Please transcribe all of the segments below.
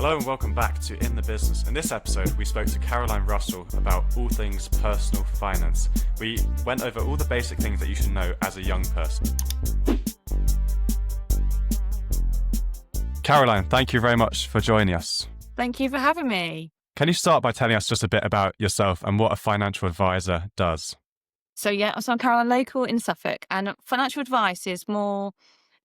Hello and welcome back to In the Business. In this episode, we spoke to Caroline Russell about all things personal finance. We went over all the basic things that you should know as a young person. Caroline, thank you very much for joining us. Thank you for having me. Can you start by telling us just a bit about yourself and what a financial advisor does? So I'm Caroline, local in Suffolk, and financial advice is more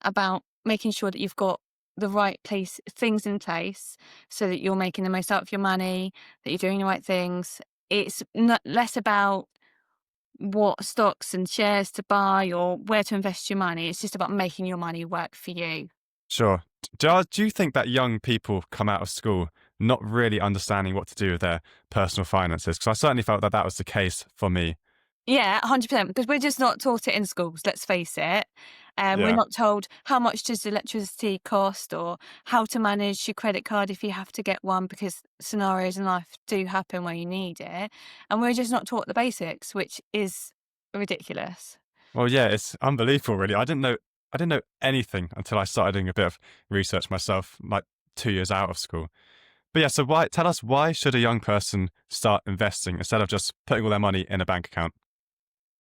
about making sure that you've got the right things in place so that you're making the most out of your money, that you're doing the right things. It's less about what stocks and shares to buy or where to invest your money. It's just about making your money work for you. Sure. Do you think that young people come out of school not really understanding what to do with their personal finances? Because I certainly felt that that was the case for me. Yeah, 100%, because we're just not taught it in schools, let's face it. We're Yeah. not told how much does electricity cost or how to manage your credit card if you have to get one, because scenarios in life do happen where you need it. And we're just not taught the basics, which is ridiculous. Well, yeah, it's unbelievable, really. I didn't know anything until I started doing a bit of research myself, like 2 years out of school. But yeah, so tell us, why should a young person start investing instead of just putting all their money in a bank account?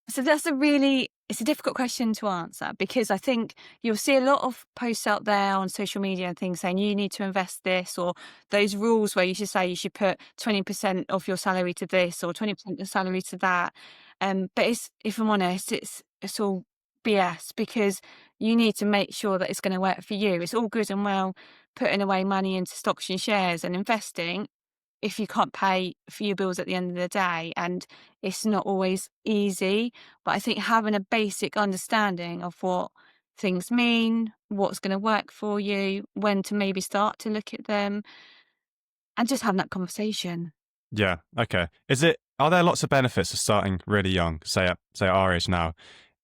So it's a difficult question to answer, because I think you'll see a lot of posts out there on social media and things saying you need to invest this, or those rules where you should say you should put 20% of your salary to this or 20% of your salary to that. But if I'm honest, it's all BS, because you need to make sure that it's going to work for you. It's all good and well putting away money into stocks and shares and investing if you can't pay for your bills at the end of the day. And it's not always easy, but I think having a basic understanding of what things mean, what's going to work for you, when to maybe start to look at them, and just having that conversation. Yeah, okay. Are there lots of benefits to starting really young, say at our age now?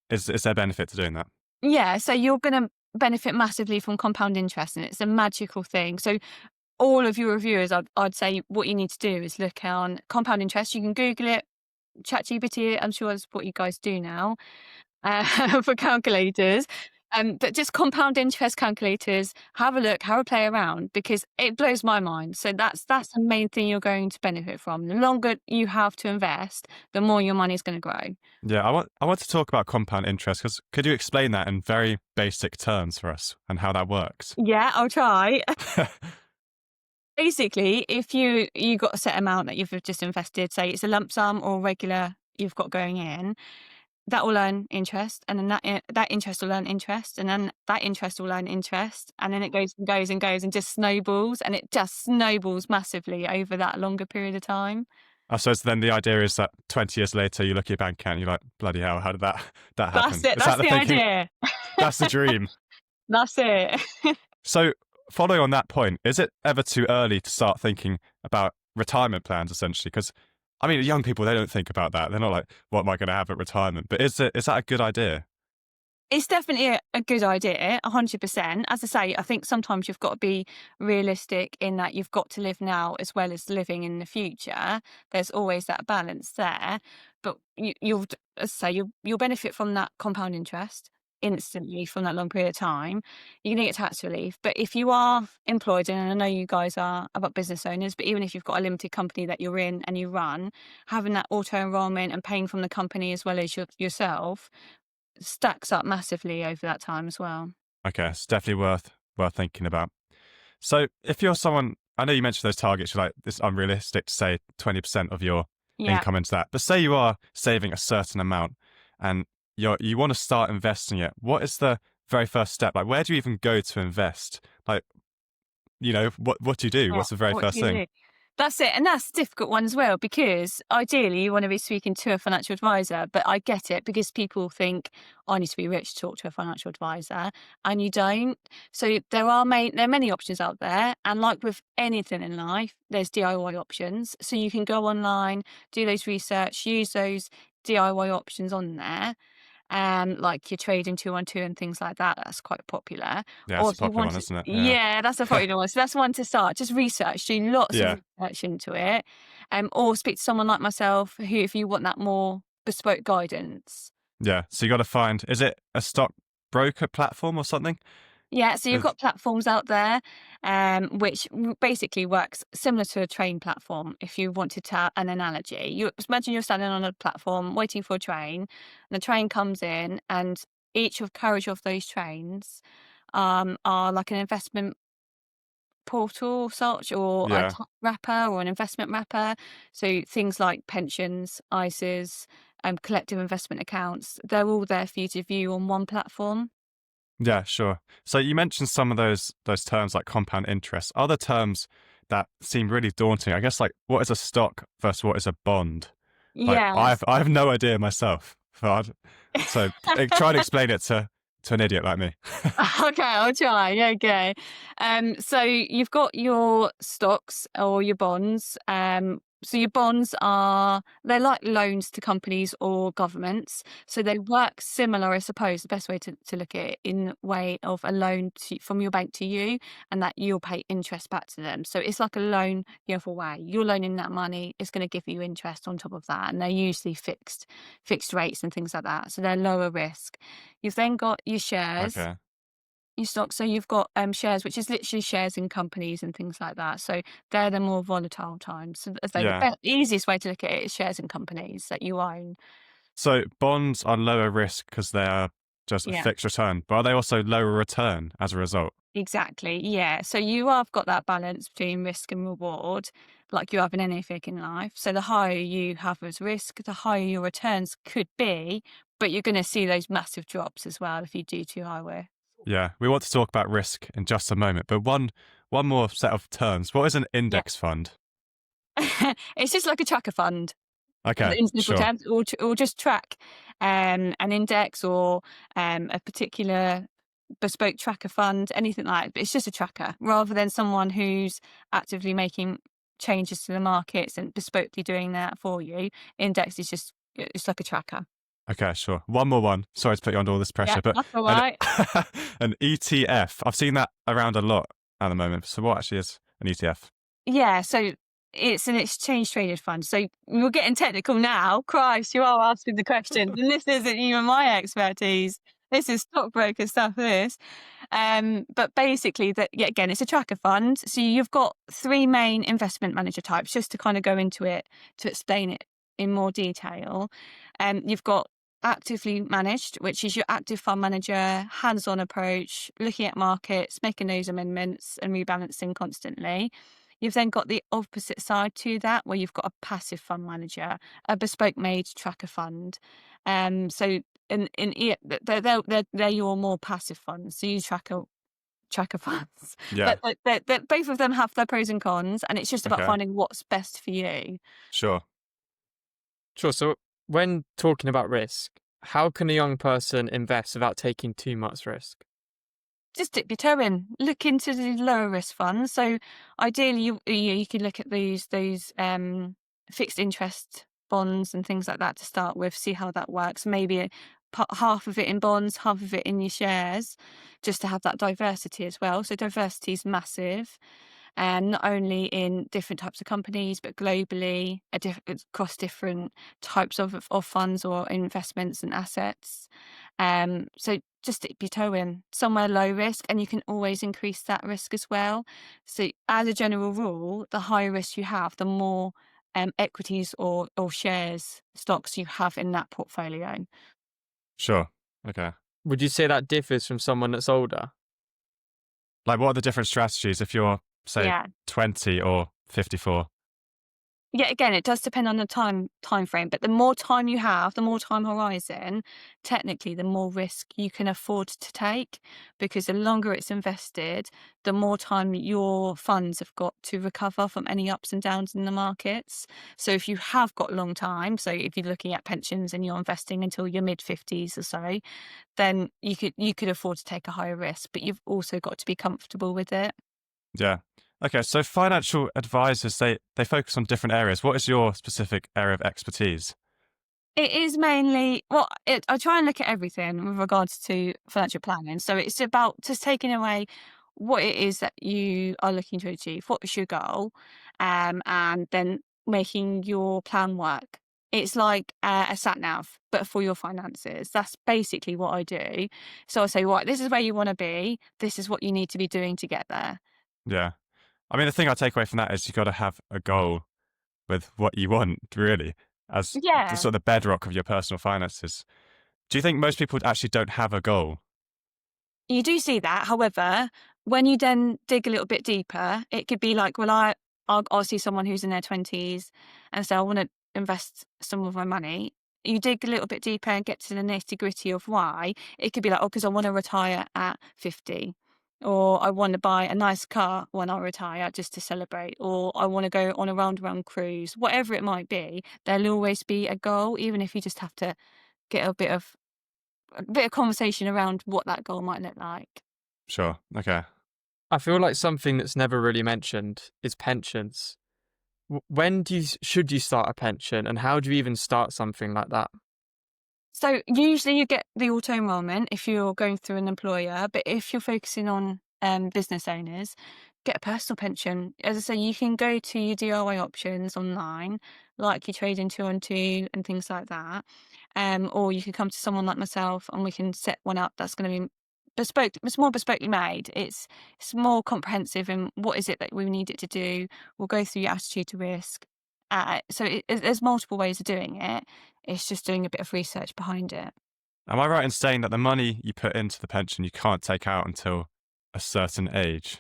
Is there benefit to doing that? Yeah, so you're going to benefit massively from compound interest, and it's a magical thing. So all of your reviewers, I'd say what you need to do is look on compound interest. You can Google it, ChatGPT it. I'm sure that's what you guys do now for calculators. But just compound interest calculators, have a look, have a play around, because it blows my mind. So that's the main thing you're going to benefit from. The longer you have to invest, the more your money is going to grow. Yeah, I want to talk about compound interest, because could you explain that in very basic terms for us and how that works? Yeah, I'll try. Basically, if you got a set amount that you've just invested, say it's a lump sum or regular you've got going in, that will earn interest, and then that interest will earn interest, and then that interest will earn interest, and then it goes and goes and goes and just snowballs, and it just snowballs massively over that longer period of time. I suppose then the idea is that 20 years later, you look at your bank account and you're like, bloody hell, how did that happen? That's it. Is That's that the thinking? idea. That's the dream. That's it. So following on that point, is it ever too early to start thinking about retirement plans, essentially? Because, I mean, young people, they don't think about that. They're not like, what am I going to have at retirement? But is that a good idea? It's definitely a good idea, 100%. As I say, I think sometimes you've got to be realistic in that you've got to live now as well as living in the future. There's always that balance there. But you'll benefit from that compound interest instantly from that long period of time. You're going to get tax relief. But if you are employed, and I know you guys are about business owners, but even if you've got a limited company that you're in and you run, having that auto enrollment and paying from the company as well as yourself stacks up massively over that time as well. Okay, it's definitely worth thinking about. So if you're someone, I know you mentioned those targets, you're like, this unrealistic to say 20% of your income into that. But say you are saving a certain amount and you want to start investing it. What is the very first step? Like, where do you even go to invest? Like, what do you do? What's the very first thing? That's it. And that's a difficult one as well, because ideally you want to be speaking to a financial advisor, but I get it, because people think I need to be rich to talk to a financial advisor, and you don't. So there are many options out there. And like with anything in life, there's DIY options. So you can go online, do those research, use those DIY options on there. Like your trading 212 and things like that. That's quite popular. Yeah, it's a popular one, isn't it? Yeah, that's a popular one. So that's one to start. Just research, do lots of research into it. Or speak to someone like myself who, if you want that more bespoke guidance. Yeah. So you got to find, is it a stock broker platform or something? Yeah, so you've Is- got platforms out there, which basically works similar to a train platform. If you wanted to have an analogy, you imagine you're standing on a platform waiting for a train, and the train comes in, and each of carriage of those trains are like an investment portal such, or a Yeah, wrapper, or an investment wrapper. So things like pensions, ISAs, collective investment accounts, they're all there for you to view on one platform. yeah, sure. So you mentioned some of those terms like compound interest. Other terms that seem really daunting. I guess like what is a stock versus what is a bond? Like Yes. I have no idea myself. So try to explain it to an idiot like me. Okay, I'll try. Okay. So you've got your stocks or your bonds. So your bonds they're like loans to companies or governments. So they work similar, I suppose, the best way to look at it in way of a loan from your bank to you, and that you'll pay interest back to them. So it's like a loan the other way. You're loaning that money, it's going to give you interest on top of that. And they're usually fixed rates and things like that. So they're lower risk. You've then got your shares, Okay. your stocks. So you've got shares, which is literally shares in companies and things like that. So they're the more volatile times. So the Yeah. easiest way to look at it is shares in companies that you own. So bonds are lower risk because they are just a Yeah, fixed return, but are they also lower return as a result? exactly. Yeah. So you have got that balance between risk and reward, like you have in anything in life. So the higher you have as risk, the higher your returns could be, but you're going to see those massive drops as well if you do too high risk. Yeah, we want to talk about risk in just a moment, but one more set of terms. What is an Yeah. index fund? It's just like a tracker fund. Okay, In simple sure. terms, or just track an index, or a particular bespoke tracker fund, anything like that. But it's just a tracker rather than someone who's actively making changes to the markets and bespokely doing that for you. Index is just, it's like a tracker. Okay, sure. One more one. Sorry to put you under all this Yeah, pressure, but that's all an right. an ETF. I've seen that around a lot at the moment. So what actually is an ETF? Yeah, so it's an exchange traded fund. So we're getting technical now. Christ, you are asking the questions, and this isn't even my expertise. This is stockbroker stuff. This. But basically, that, yeah, again, it's a tracker fund. So you've got three main investment manager types, just to kind of go into it to explain it in more detail. You've got actively managed, which is your active fund manager, hands-on approach, looking at markets, making those amendments and rebalancing constantly. You've then got the opposite side to that, where you've got a passive fund manager, a bespoke made tracker fund. So they're your more passive funds. So you tracker funds, Yeah. but both of them have their pros and cons, and it's just about Okay. finding what's best for you. Sure. Sure. So when talking about risk, how can a young person invest without taking too much risk? Just dip your toe in. Look into the lower risk funds. So ideally, you can look at those fixed interest bonds and things like that to start with. See how that works. Maybe half of it in bonds, half of it in your shares, just to have that diversity as well. So diversity is massive, and not only in different types of companies, but globally, across different types of funds or investments and assets. So just dip your toe in somewhere low risk, and you can always increase that risk as well. So as a general rule, the higher risk you have, the more equities or shares, stocks you have in that portfolio. Sure. Okay. Would you say that differs from someone that's older? Like, what are the different strategies if you're, say, Yeah. 20 or 54? Yeah, again, it does depend on the time frame, but the more time you have, the more time horizon, technically, the more risk you can afford to take, because the longer it's invested, the more time your funds have got to recover from any ups and downs in the markets. So if you have got long time, so if you're looking at pensions and you're investing until your mid-50s or so, then you could afford to take a higher risk, but you've also got to be comfortable with it. Yeah. Okay, so financial advisors, they focus on different areas. What is your specific area of expertise? It is mainly, well, I try and look at everything with regards to financial planning. So it's about just taking away what it is that you are looking to achieve, what is your goal, and then making your plan work. It's like a sat nav, but for your finances. That's basically what I do. So I say, right, this is where you want to be. This is what you need to be doing to get there. Yeah. I mean, the thing I take away from that is you got to have a goal with what you want, really, as the Yeah. sort of the bedrock of your personal finances. Do you think most people actually don't have a goal? You do see that. However, when you then dig a little bit deeper, it could be like, well, I'll see someone who's in their 20s and say, I want to invest some of my money. You dig a little bit deeper and get to the nitty gritty of why. It could be like, oh, because I want to retire at 50, or I want to buy a nice car when I retire just to celebrate, or I want to go on a round cruise, whatever it might be. There'll always be a goal, even if you just have to get a bit of conversation around what that goal might look like. Sure. Okay. I feel like something that's never really mentioned is pensions. When should you start a pension, and how do you even start something like that? So usually you get the auto enrolment if you're going through an employer, but if you're focusing on business owners, get a personal pension. As I say, you can go to your DIY options online, like your trading 2 on 2 and things like that. Or you can come to someone like myself and we can set one up that's going to be bespoke. It's more bespokely made. It's more comprehensive in what is it that we need it to do. We'll go through your attitude to risk. There's multiple ways of doing it. It's just doing a bit of research behind it. Am I right in saying that the money you put into the pension you can't take out until a certain age?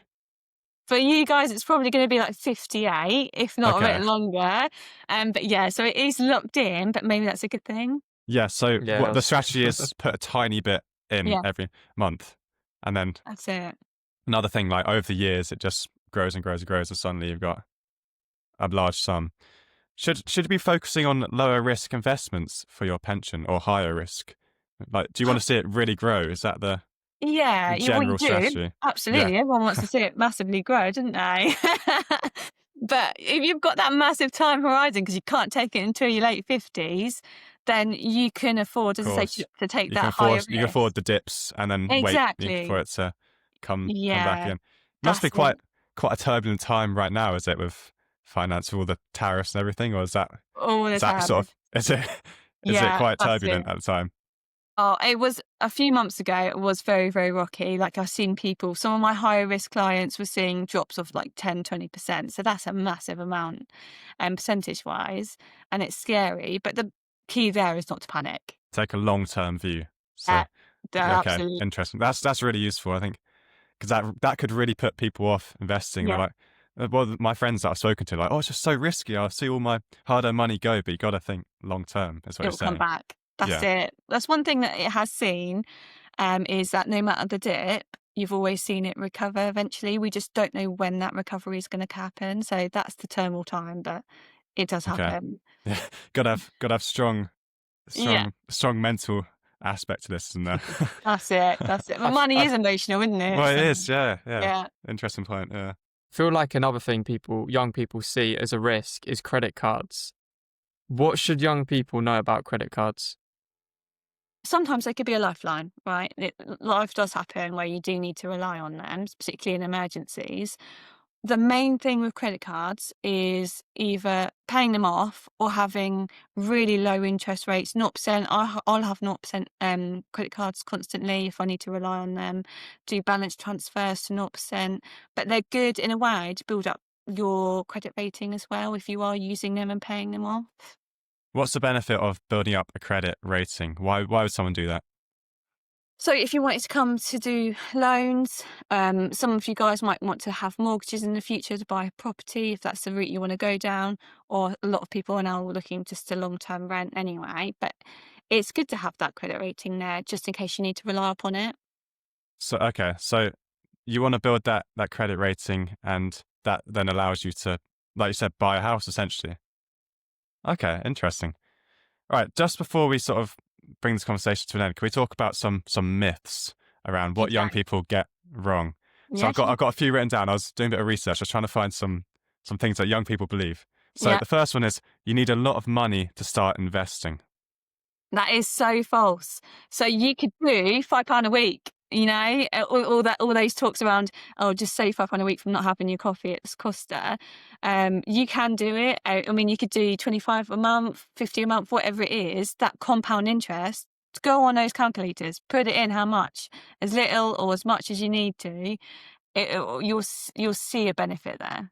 For you guys, it's probably going to be like 58, if not a Okay. bit longer. But yeah, so it is locked in, but maybe that's a good thing. Yeah. So Yeah, what the strategy is, put a tiny bit in Yeah, every month, and then that's it. another thing, like over the years, it just grows and grows and grows, and suddenly you've got a large sum. Should you be focusing on lower risk investments for your pension or higher risk? Like, do you want to see it really grow? Is that Yeah, the well, you general do. strategy? Yeah, Absolutely. Everyone wants to see it massively grow, don't they? But if you've got that massive time horizon because you can't take it until your late 50s, then you can afford, of as I say, to course. to take that higher You can risk. afford the dips and then wait for Exactly. it to come back Yeah, again. Must be that's it. quite a turbulent time right now, is it, with finance, with all the tariffs and everything, or All the is that time. sort of is it Yeah, quite that's it. turbulent at the time? Oh, it was a few months ago, it was very, very rocky. Like I've seen people, some of my higher risk clients were seeing drops of like 10, 20%. So that's a massive amount, percentage wise. And it's scary. But the key there is not to panic. Take a long term view. So Uh, they're okay, absolutely, interesting. That's really useful, I think, because that could really put people off investing. They're yeah, like, well, my friends that I've spoken to, like, oh, it's just so risky. I see all my hard earned money go, but you got to think long term. Is what it you're will come saying. back. That's Yeah. it. That's one thing that it has seen, is that no matter the dip, you've always seen it recover eventually. We just don't know when that recovery is going to happen. So that's the terminal time, but it does Okay. happen. Yeah. Gotta have Yeah. strong mental aspect to this, and That's it, that's it. But money I is emotional, isn't it? well, it So, is. Yeah. Yeah. yeah. Interesting point. Yeah. feel like another thing young people see as a risk is credit cards. What should young people know about credit cards? Sometimes they could be a lifeline, right? Life does happen where you do need to rely on them, particularly in emergencies. The main thing with credit cards is either paying them off or having really low interest rates, 0%. I'll have 0% credit cards constantly if I need to rely on them. Do balance transfers to 0%. But they're good in a way to build up your credit rating as well if you are using them and paying them off. What's the benefit of building up a credit rating? Why would someone do that? So if you wanted to come to do loans, some of you guys might want to have mortgages in the future to buy a property if that's the route you want to go down, or a lot of people are now looking just to long-term rent anyway. But it's good to have that credit rating there just in case you need to rely upon it. So okay, so you want to build that credit rating, and that then allows you to, like you said, buy a house essentially. Okay, interesting. All right, just before we sort of bring this conversation to an end, can we talk about some myths around what young Exactly. people get wrong? So Yeah, sure. I've got a few written down. I was doing a bit of research. I was trying to find some things that young people believe. So Yeah, the first one is you need a lot of money to start investing. that is so false. So you could do £5 a week all those talks around, oh, just save £500 from not having your coffee at Costa. You can do it. I mean, you could do 25 a month, 50 a month, whatever it is, that compound interest. Go on those calculators, put it in how much, as little or as much as you need to. You'll see a benefit there.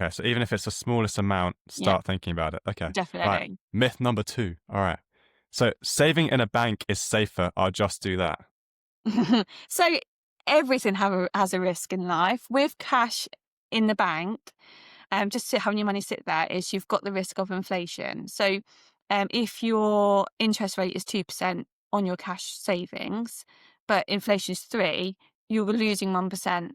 Okay, so even if it's the smallest amount, Yeah, start thinking about it. Okay. Right. definitely. Myth number 2. All right. So saving in a bank is safer. I'll just do that. So everything has a risk in life. With cash in the bank, just having your money sit there, is you've got the risk of inflation. So if your interest rate is 2% on your cash savings, but inflation is 3, you're losing 1% Okay.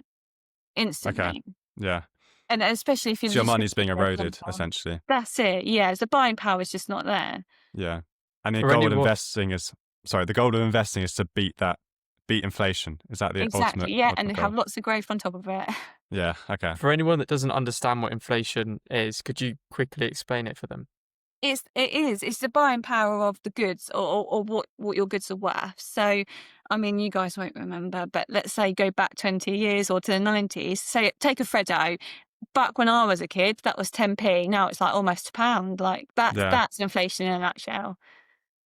instantly. Yeah. And especially if you're So your just money's being gonna eroded, essentially. that's it. Yeah, the buying power is just not there. Yeah. And the For goal of anyone, investing is, sorry, the goal of investing is to beat inflation. Is that the ultimate Exactly. Yeah, and ultimate have goal? lots of growth on top of it. Yeah. Okay. for anyone that doesn't understand what inflation is, could you quickly explain it for them? It's the buying power of the goods, or what your goods are worth. So, I mean, you guys won't remember, but let's say go back 20 years or to the 90s. Say, take a Freddo. Back when I was a kid, that was 10p. Now it's like almost £1. Like Yeah. that's inflation in a nutshell.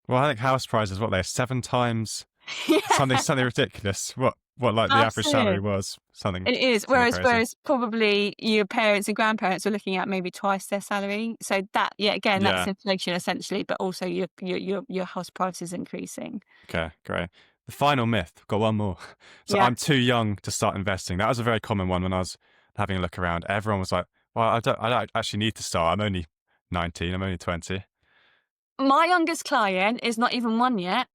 Well, I think house prices, what they're 7 times something Yeah, something ridiculous. What like the average salary absolutely. was something It is. something Whereas, crazy. probably your parents and grandparents are looking at maybe twice their salary. So that, yeah, again, that's Yeah. inflation essentially, but also your house price is increasing. Okay. Great. The final myth. I've got one more. So Yeah. I'm too young to start investing. That was a very common one when I was having a look around. Everyone was like, "Well, I don't actually need to start. I'm only 19. I'm only 20." My youngest client is not even 1 yet.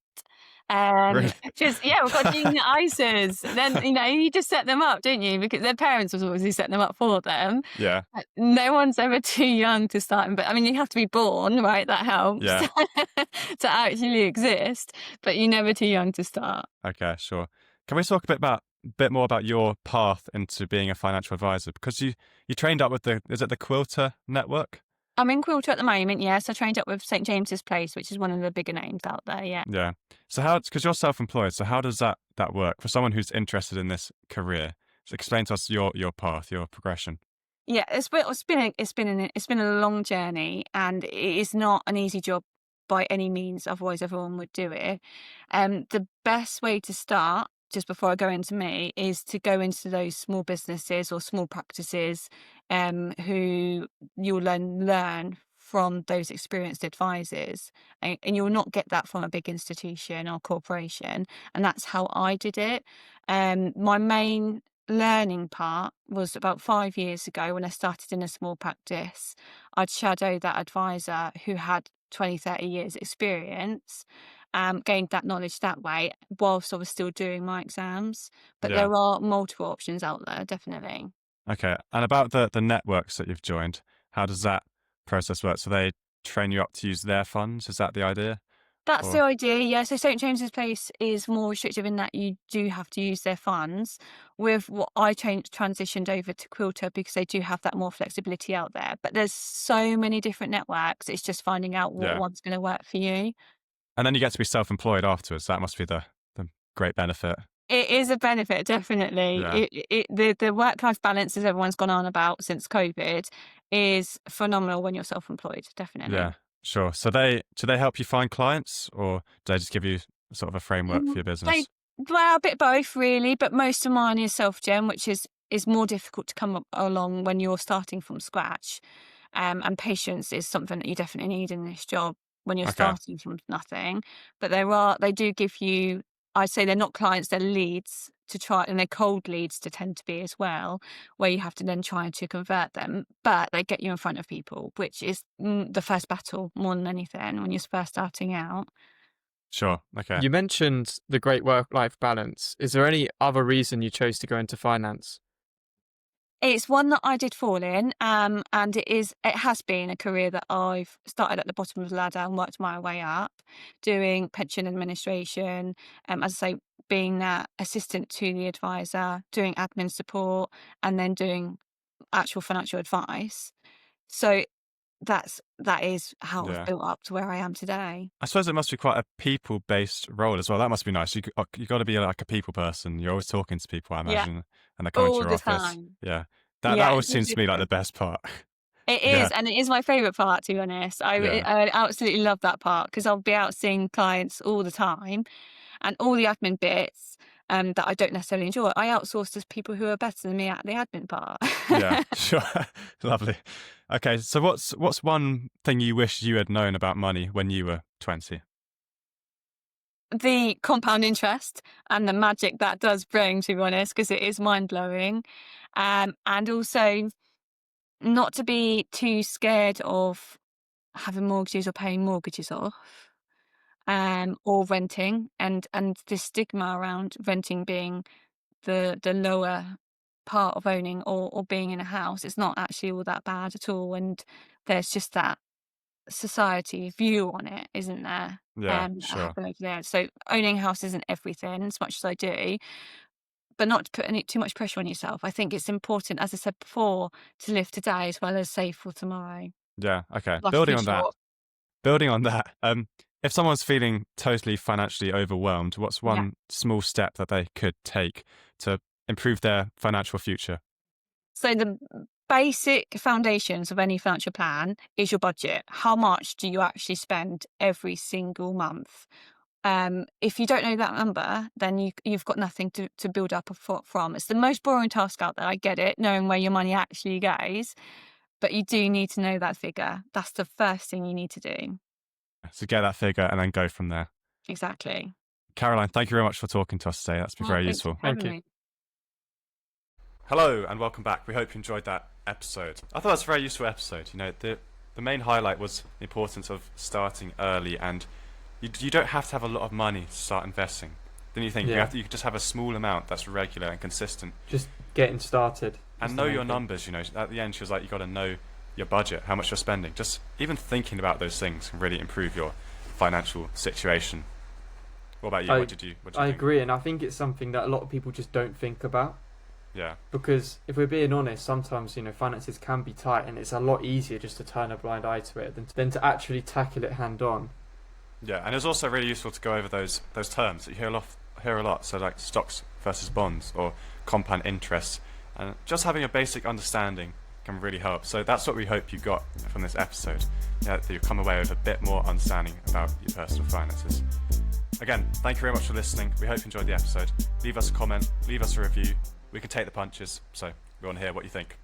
Really? Just yeah, we've got junior ISAs. Then, you just set them up, don't you? Because their parents was obviously setting them up for them. Yeah. No one's ever too young to start, but I mean, you have to be born, right? That helps Yeah. to actually exist, but you're never too young to start. Okay. Sure. Can we talk a bit more about your path into being a financial advisor? Because you trained up with is it the Quilter network? I'm in Quilter at the moment, yes. I trained up with St James's Place, which is one of the bigger names out there, yeah. Yeah. So because you're self-employed, so how does that work for someone who's interested in this career? So explain to us your path, your progression. Yeah, it's been a long journey, and it is not an easy job by any means. Otherwise, everyone would do it. The best way to start, just before I go into me, is to go into those small businesses or small practices, who you'll learn from those experienced advisors, and you'll not get that from a big institution or corporation. And that's how I did it. My main learning part was about 5 years ago when I started in a small practice. I'd shadow that advisor who had 20, 30 years experience, gained that knowledge that way whilst I was still doing my exams. But Yeah. there are multiple options out there, definitely. Okay. And about the networks that you've joined, how does that process work? So they train you up to use their funds? Is that the idea? That's the Or idea, yeah. So St James's Place is more restrictive in that you do have to use their funds. With what I transitioned over to Quilter because they do have that more flexibility out there. But there's so many different networks. It's just finding out what yeah. one's going to work for you. And then you get to be self-employed afterwards. That must be the great benefit. It is a benefit, definitely. Yeah. The work-life balance, as everyone's gone on about since COVID, is phenomenal when you're self-employed, Yeah. definitely. Sure. So do they help you find clients, or do they just give you sort of a framework for Mm, your They business? well, a bit both really, but most of mine is self-gen, which is more difficult to come along when you're starting from scratch. And patience is something that you definitely need in this job when you're Okay. starting from nothing. But they do give you, I'd say they're not clients, they're leads to try, and they're cold leads to tend to be as well, where you have to then try to convert them. But they get you in front of people, which is the first battle more than anything when you're first starting out. Sure. Okay. You mentioned the great work-life balance. Is there any other reason you chose to go into finance? It's one that I did fall in, and it has been a career that I've started at the bottom of the ladder and worked my way up, doing pension administration, as I say, being that assistant to the advisor, doing admin support, and then doing actual financial advice. So that is how I've Yeah. built up to where I am today. I suppose it must be quite a people-based role as well. That must be nice. You got to be like a people person. You're always talking to people, I Yeah, imagine, and they come into all your the office. time. Yeah, that Yeah, always no seems to me like the different. best part. It Yeah, is, and it is my favourite part, to be honest. yeah, I absolutely love that part because I'll be out seeing clients all the time, and all the admin bits that I don't necessarily enjoy, I outsource to people who are better than me at the admin part. yeah. Sure, lovely. Okay, so what's one thing you wish you had known about money when you were 20? The compound interest and the magic that does bring, to be honest, because it is mind blowing, and also not to be too scared of having mortgages or paying mortgages off, or renting, and the stigma around renting being the lower part of owning or being in a house. It's not actually all that bad at all, and there's just that society view on it, isn't there? Yeah, I sure. happen over there. So owning a house isn't everything, as much as I do, but not to put any too much pressure on yourself. I think it's important, as I said before, to live today as well as save for tomorrow. Yeah, okay. Life's too short. Building on that, if someone's feeling totally financially overwhelmed, what's Yeah. one small step that they could take to improve their financial future? So the basic foundations of any financial plan is your budget. How much do you actually spend every single month? If you don't know that number, then you've got nothing to build up from. It's the most boring task out there. I get it, knowing where your money actually goes, but you do need to know that figure. That's the first thing you need to do. So get that figure and then go from there. Exactly. Caroline, thank you very much for talking to us today. That's been Well, very thanks for useful. Thank having you. me. Hello and welcome back. We hope you enjoyed that episode. I thought it was a very useful episode. You know, the main highlight was the importance of starting early, and you don't have to have a lot of money to start investing. Then you think Yeah. you could just have a small amount that's regular and consistent, Just getting started. and is know the your main thing. numbers. You know, at the end she was like, you got to know your budget, how much you're spending. Just even thinking about those things can really improve your financial situation. What about you? I- What did you I think? agree, and I think it's something that a lot of people just don't think about. Yeah, Because if we're being honest, sometimes finances can be tight, and it's a lot easier just to turn a blind eye to it than to actually tackle it hand on. yeah, and it's also really useful to go over those terms that you hear a lot. So like stocks versus bonds or compound interest, and just having a basic understanding can really help. So that's what we hope you got from this episode. Yeah, that you come away with a bit more understanding about your personal finances. Again, thank you very much for listening. We hope you enjoyed the episode. Leave us a comment, leave us a review. We can take the punches, so we want to hear what you think.